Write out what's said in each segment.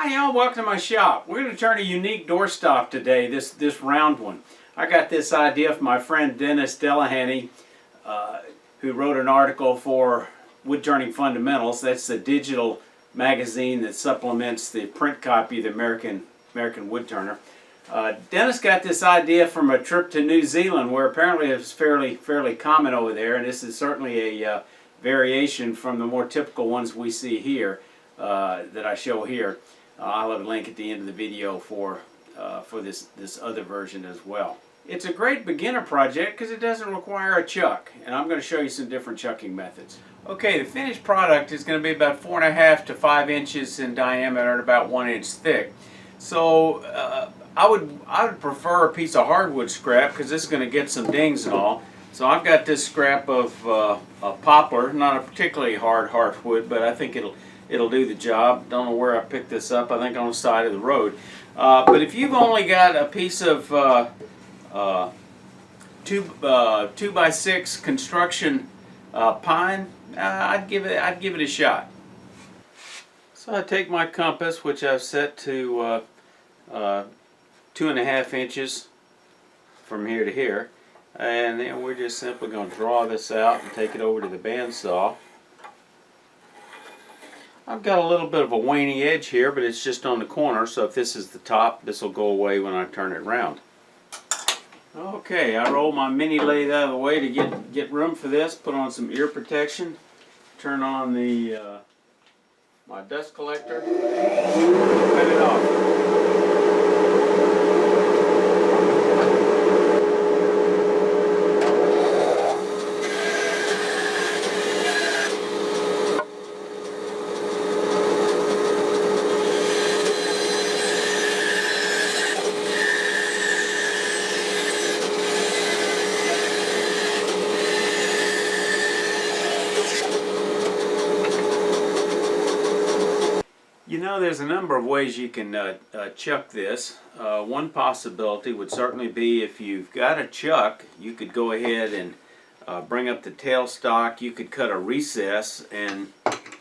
Hi y'all, welcome to my shop. We're going to turn a unique doorstop today, this round one. I got this idea from my friend Dennis Delahanty, who wrote an article for Woodturning Fundamentals. That's the digital magazine that supplements the print copy of the American Woodturner. Dennis got this idea from a trip to New Zealand, where apparently it's fairly common over there, and this is certainly a variation from the more typical ones we see here that I show here. I'll have a link at the end of the video for this other version as well. It's a great beginner project because it doesn't require a chuck, and I'm going to show you some different chucking methods. Okay, the finished product is going to be about 4.5 to 5 inches in diameter and about 1 inch thick. So I would prefer a piece of hardwood scrap because this is going to get some dings and all. So I've got this scrap of poplar, not a particularly hard hardwood, but I think it'll do the job. Don't know where I picked this up. I think on the side of the road. But if you've only got a piece of 2x6 construction pine, I'd give it a shot. So I take my compass, which I've set to 2.5 inches from here to here, and then we're just simply going to draw this out and take it over to the bandsaw. I've got a little bit of a waney edge here, but it's just on the corner, so if this is the top, this will go away when I turn it around. Okay, I roll my mini lathe out of the way to get room for this, put on some ear protection, turn on the my dust collector, cut it off. You know, there's a number of ways you can chuck this. One possibility would certainly be if you've got a chuck, you could go ahead and bring up the tailstock. You could cut a recess and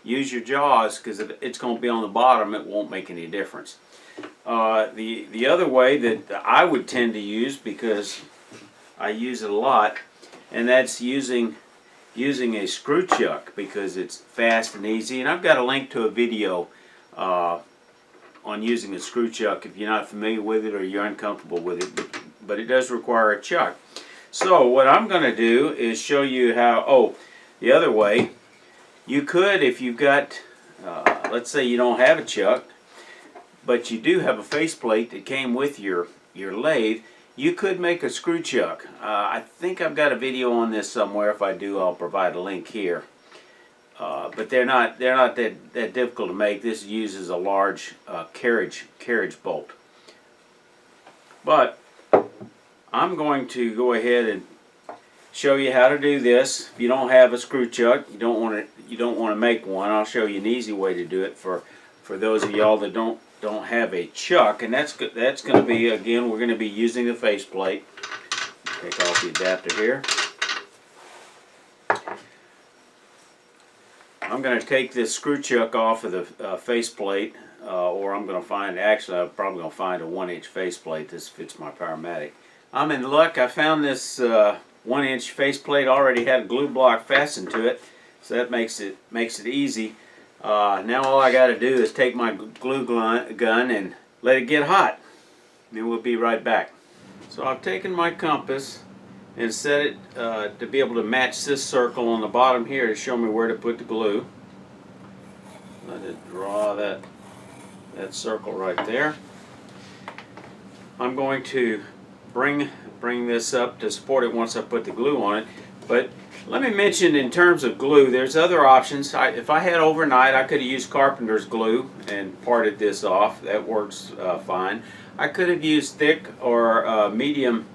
use your jaws, because if it's going to be on the bottom, it won't make any difference. The other way that I would tend to use, because I use it a lot, and that's using a screw chuck, because it's fast and easy. And I've got a link to a video on using a screw chuck if you're not familiar with it or you're uncomfortable with it, but it does require a chuck. So what I'm going to do is show you how, the other way, you could, if you've got, let's say you don't have a chuck, but you do have a faceplate that came with your lathe, you could make a screw chuck. I think I've got a video on this somewhere. If I do, I'll provide a link here. But they're not that difficult to make. This uses a large carriage bolt. But I'm going to go ahead and show you how to do this. If you don't have a screw chuck, you don't want to make one. I'll show you an easy way to do it for those of y'all that don't have a chuck. And that's going to be, again, we're going to be using the faceplate. Take off the adapter here. I'm going to take this screw chuck off of the faceplate, or I'm going to find, actually I'm probably going to find a 1-inch faceplate. This fits my Powermatic. I'm in luck. I found this 1-inch faceplate already had a glue block fastened to it, so that makes it easy. Now all I got to do is take my glue gun and let it get hot. Then we'll be right back. So I've taken my compass and set it to be able to match this circle on the bottom here to show me where to put the glue. Let it draw that circle right there. I'm going to bring this up to support it once I put the glue on it. But let me mention, in terms of glue, there's other options. If I had overnight, I could have used carpenter's glue and parted this off. That works fine. I could have used thick or medium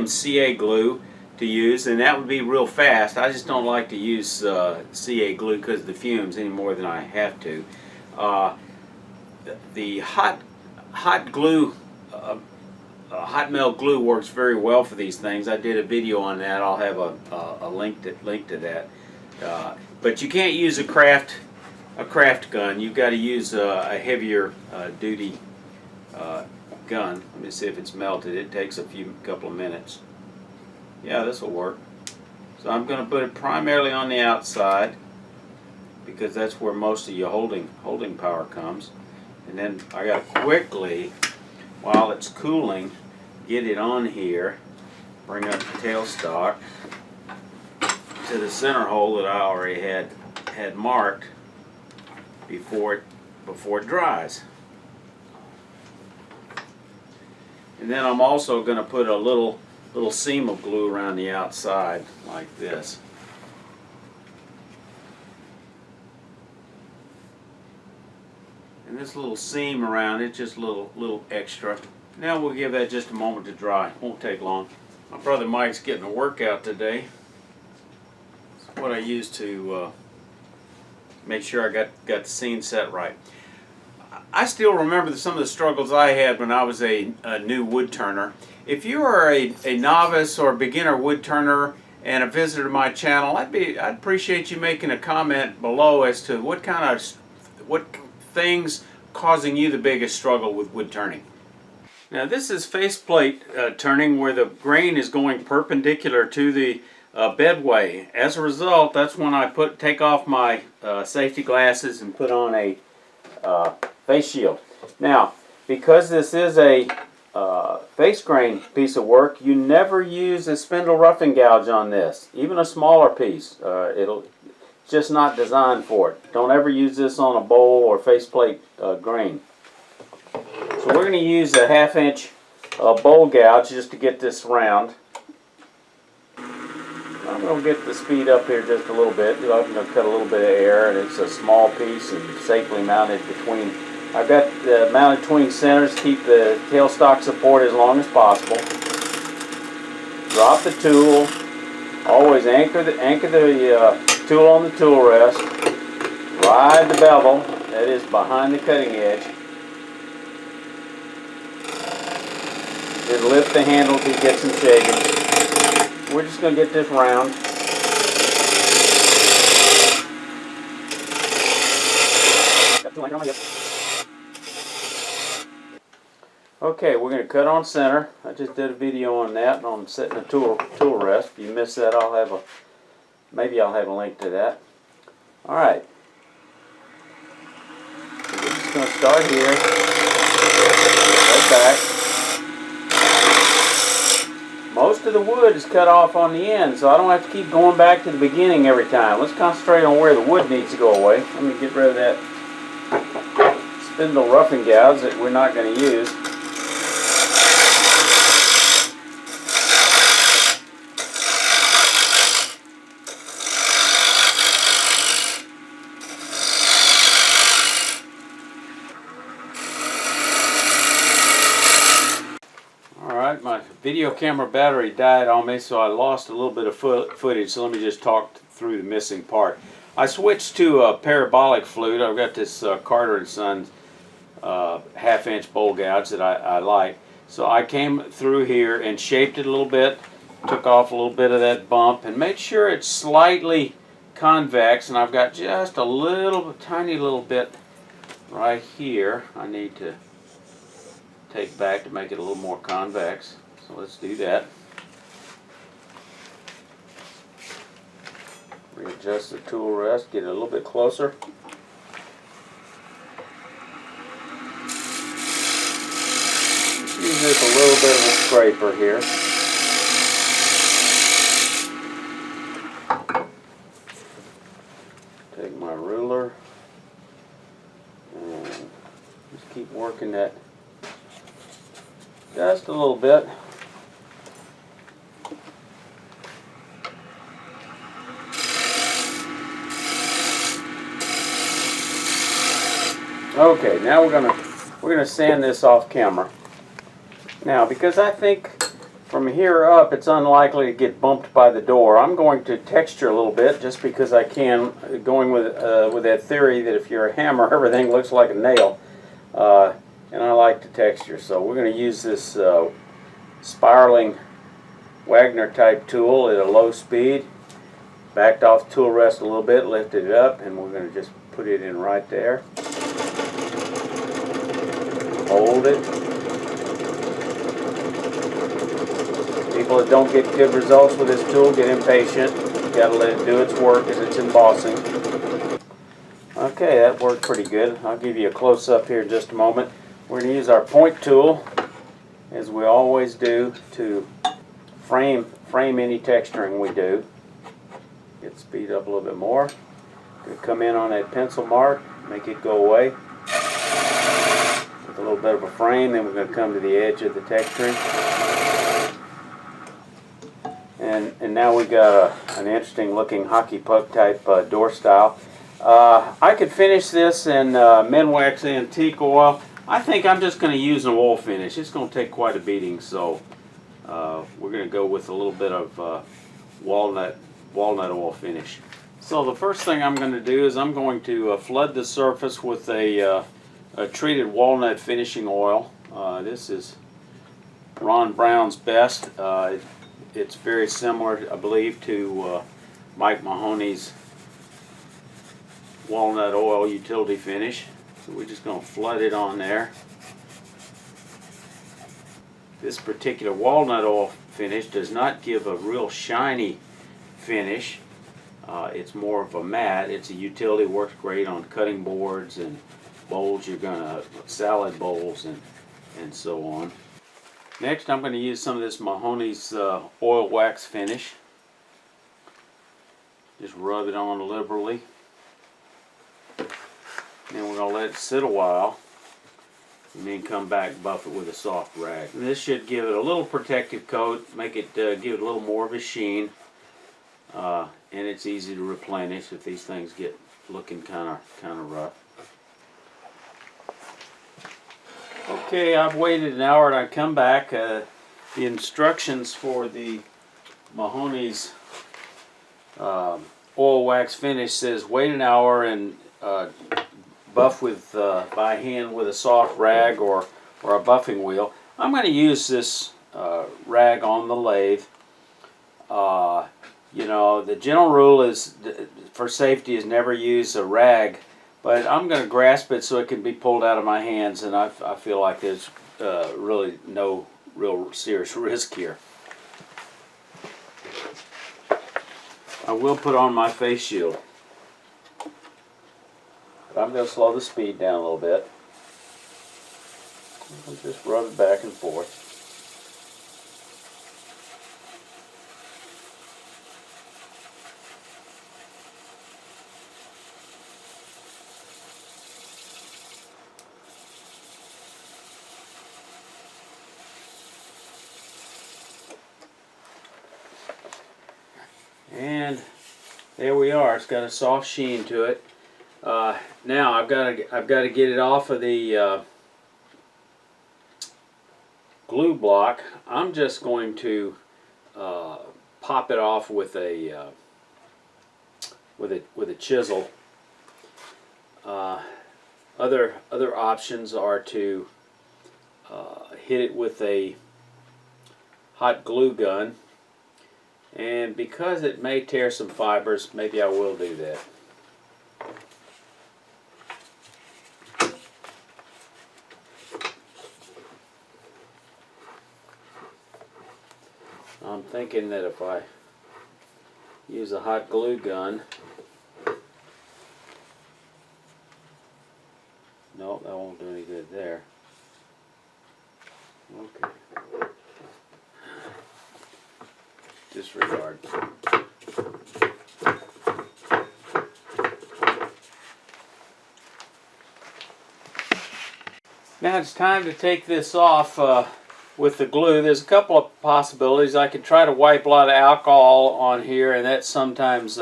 CA glue to use, and that would be real fast. I just don't like to use CA glue because of the fumes any more than I have to. The hot glue, hot melt glue works very well for these things. I did a video on that. I'll have a link to that. But you can't use a craft a craft gun, you've got to use a heavier duty gun. Let me see if it's melted. It takes a couple of minutes. Yeah, this will work. So I'm going to put it primarily on the outside because that's where most of your holding power comes. And then I got to quickly, while it's cooling, get it on here, bring up the tailstock to the center hole that I already had marked before it dries. And then I'm also going to put a little seam of glue around the outside like this. And this little seam around it, just a little extra. Now we'll give that just a moment to dry. Won't take long. My brother Mike's getting a workout today. It's what I use to make sure I got the scene set right. I still remember some of the struggles I had when I was a new wood turner. If you are a novice or beginner wood turner and a visitor to my channel, I'd appreciate you making a comment below as to what things causing you the biggest struggle with wood turning. Now this is faceplate turning, where the grain is going perpendicular to the bedway. As a result, that's when I take off my safety glasses and put on a face shield. Now, because this is a face grain piece of work, you never use a spindle roughing gouge on this, even a smaller piece. It's just not designed for it. Don't ever use this on a bowl or faceplate grain. So we're going to use a 1/2 inch bowl gouge just to get this round. I'm going to get the speed up here just a little bit. I'm going to cut a little bit of air, and it's a small piece and safely mounted between. I've got mounted between centers to keep the tailstock support as long as possible. Drop the tool. Always anchor the tool on the tool rest. Ride the bevel, that is behind the cutting edge. Just lift the handle to get some shaving. We're just going to get this round. Okay, we're going to cut on center. I just did a video on that, on setting the tool rest. If you missed that, maybe I'll have a link to that. All right. So we're just going to start here. Right back. Most of the wood is cut off on the end, so I don't have to keep going back to the beginning every time. Let's concentrate on where the wood needs to go away. Let me get rid of that spindle roughing gouge that we're not going to use. Alright, my video camera battery died on me, so I lost a little bit of footage, so let me just talk through the missing part. I switched to a parabolic flute. I've got this Carter & Sons 1/2 inch bowl gouge that I like. So I came through here and shaped it a little bit, took off a little bit of that bump, and made sure it's slightly convex, and I've got just a tiny little bit right here I need to take back to make it a little more convex. So let's do that. Readjust the tool rest, get it a little bit closer. Just use this a little bit of a scraper here. Take my ruler and just keep working that just a little bit. Okay, now we're gonna sand this off camera. Now, because I think from here up it's unlikely to get bumped by the door, I'm going to texture a little bit just because I can, going with that theory that if you're a hammer, everything looks like a nail. And I like to texture, so we're going to use this spiraling Wagner type tool at a low speed. Backed off the tool rest a little bit, lifted it up, and we're going to just put it in right there. Hold it. People that don't get good results with this tool get impatient. You gotta let it do its work as it's embossing. Okay, that worked pretty good. I'll give you a close-up here in just a moment. We're going to use our point tool, as we always do, to frame any texturing we do. Get speed up a little bit more. Going to come in on that pencil mark, make it go away. With a little bit of a frame, then we're going to come to the edge of the texturing. And now we've got an interesting looking hockey puck type door style. I could finish this in Minwax antique oil. I think I'm just going to use an oil finish. It's going to take quite a beating, so we're going to go with a little bit of walnut oil finish. So the first thing I'm going to do is I'm going to flood the surface with a treated walnut finishing oil. This is Ron Brown's Best. It's very similar, I believe, to Mike Mahoney's walnut oil utility finish. So we're just going to flood it on there. This particular walnut oil finish does not give a real shiny finish. It's more of a matte. It's a utility, works great on cutting boards and bowls salad bowls and so on. Next, I'm going to use some of this Mahoney's oil wax finish. Just rub it on liberally. Then we're going to let it sit a while, and then come back, buff it with a soft rag. And this should give it a little protective coat, make it give it a little more of a sheen, and it's easy to replenish if these things get looking kind of rough. Okay, I've waited an hour and I come back. The instructions for the Mahoney's oil wax finish says wait an hour and buff with by hand with a soft rag or a buffing wheel. I'm going to use this rag on the lathe. You know, the general rule is for safety is never use a rag, but I'm going to grasp it so it can be pulled out of my hands, and I feel like there's really no real serious risk here. I will put on my face shield. But I'm going to slow the speed down a little bit. I'll just rub it back and forth. And there we are. It's got a soft sheen to it. Now I've got to get it off of the glue block. I'm just going to pop it off with a chisel. Other options are to hit it with a hot glue gun, and because it may tear some fibers, maybe I will do that. I'm thinking that if I use a hot glue gun, no, that won't do any good there. Okay. Disregard. Now it's time to take this off with the glue. There's a couple of possibilities. I could try to wipe a lot of alcohol on here, and that sometimes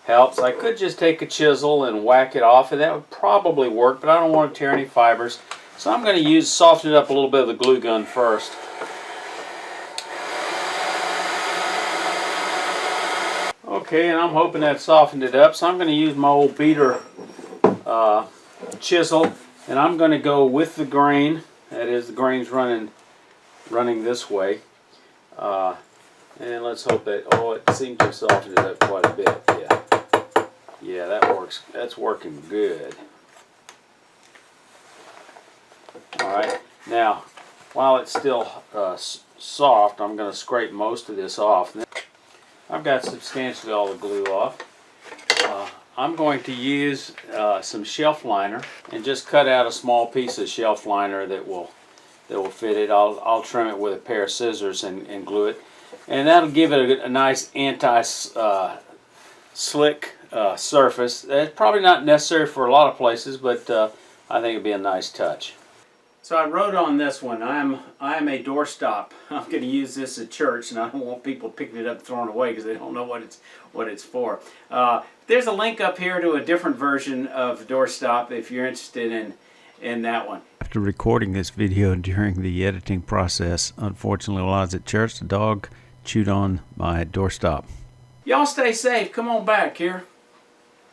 helps. I could just take a chisel and whack it off, and that would probably work, but I don't want to tear any fibers. So I'm going to soften it up a little bit with the glue gun first. Okay, and I'm hoping that softened it up, so I'm going to use my old beater chisel, and I'm going to go with the grain. That is, the grain's running this way. And let's hope that, oh, it seems to have softened it up quite a bit, yeah. Yeah, that works. That's working good. All right. Now, while it's still soft, I'm going to scrape most of this off. I've got substantially all the glue off. I'm going to use some shelf liner and just cut out a small piece of shelf liner that will fit it. I'll trim it with a pair of scissors and glue it, and that'll give it a nice anti-slick surface. It's probably not necessary for a lot of places, but I think it'd be a nice touch. So I wrote on this one, I am a doorstop. I'm going to use this at church, and I don't want people picking it up and throwing it away because they don't know what it's for. There's a link up here to a different version of doorstop if you're interested in that one. After recording this video during the editing process, unfortunately while I was at church, the dog chewed on my doorstop. Y'all stay safe. Come on back here.